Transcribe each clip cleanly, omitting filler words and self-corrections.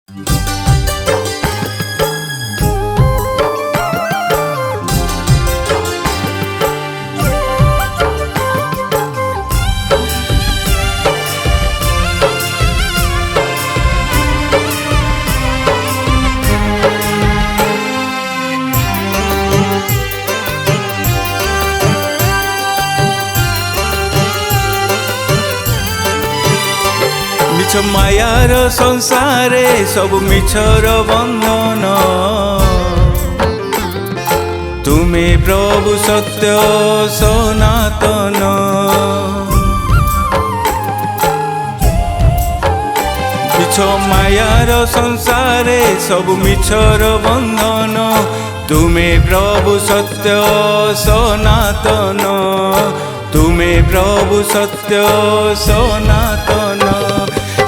मिछ मायार संसारे सब मिछर बंधन तुमे प्रभु सत्य सनातन। मिछ मायार संसारे सब मिछर बंधन तुमे प्रभु सत्य सनातन। तुमे प्रभु सत्य सनातन।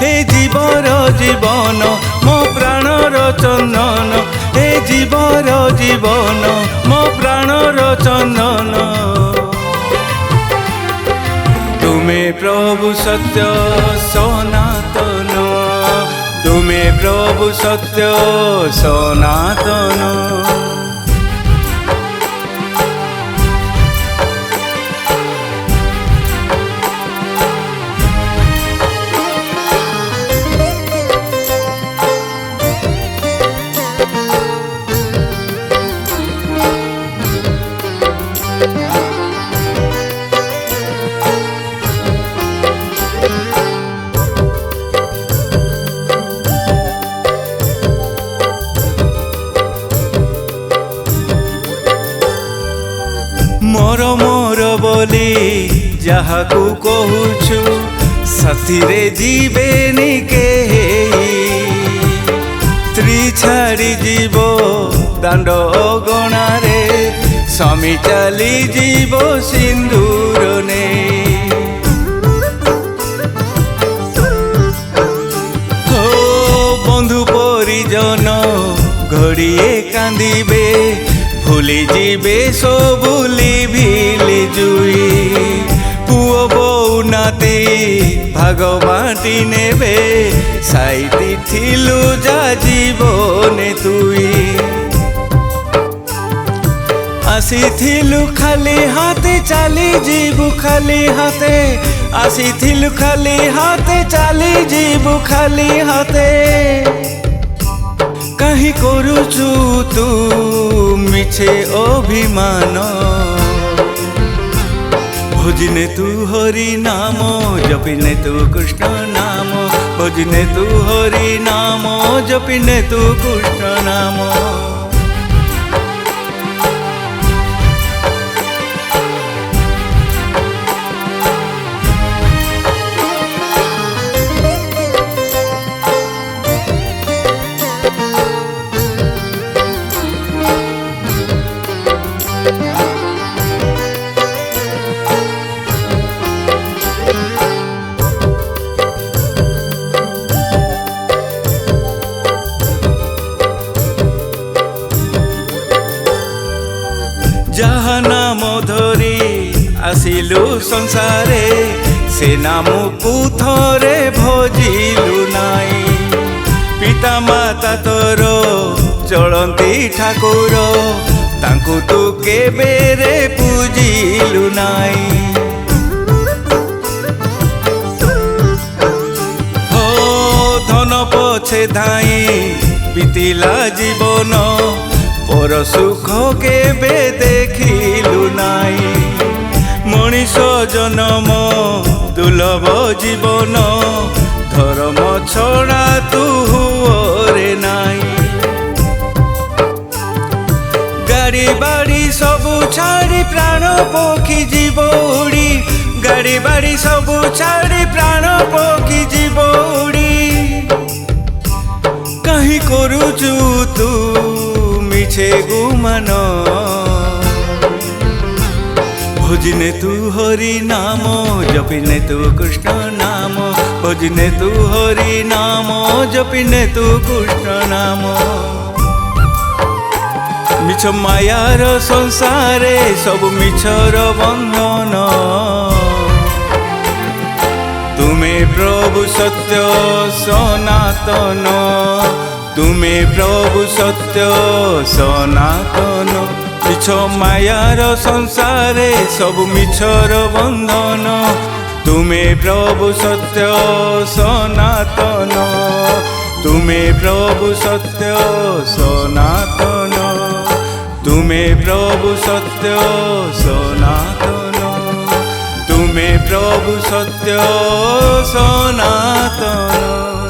हे जीवर जीवन मो प्राणर चंदन। हे जीवर जीवन मो प्राणर चंदन। तुमे प्रभु सत्य सनातन। तुमे प्रभु सत्य सनातन। मोर मोर बोली जहाकू कहूछु साथीरे जीवेनी केही। स्त्री छाड़ी जीव दांड अगणारे स्वामी चली जीव सिंदूर ने। हो बंधु परिजन घड़िए कांदिबे भूली जीवे सबू लिभिले जुई। पुओ बो नाती भाग बाटी नेबे साइती थिलु जा जीवने तुई। आसीथिलु खाली हाथे चली जीवु खाली हाथे। आसीथिलु खाली हाथे चली जीवु खाली हाथे। कहीं करुचु तू मिछे अभिमान। भजने तू हरि नाम जपिने तू कृष्ण नाम। भजने तू हरि नाम जपिने तू कृष्ण नाम। जहा नाम धरी आसिलु संसारे से नाम को थरे भजिलु नाई। पिता माता तोर चलती ठाकुर तांकु तू केबेरे पूजिलु नाई। हो धन पछे धाई बीतिला जीवन पर सुख केबे देखिलु नाई। मनीष जन्म दुर्लभ जीवन धर्म छड़ा तू हुओरे नाई। गाड़ी बाड़ी सबू छाड़ी प्राण पक्षी जीव उड़ी। गाड़ी बाड़ी सबू छाड़ी प्राण पक्षी जीव उड़ी। कहीं करुचु तू मिछे गुमान। भजने तू हरि नाम जपिने तू कृष्ण नाम। भजने तू हरि नाम जपिने तू कृष्ण नाम। मिछ मायार संसारे सब मिछर बंधन तुमे प्रभु सत्य सनातन। तुमे प्रभु सत्य सनातन मिछ मायार संसारे सब मिछर बंधन तुमे प्रभु सत्य सनातन तुमे प्रभु सत्य सनातन तुमे प्रभु सत्य सनातन तुमे प्रभु सत्य सनातन।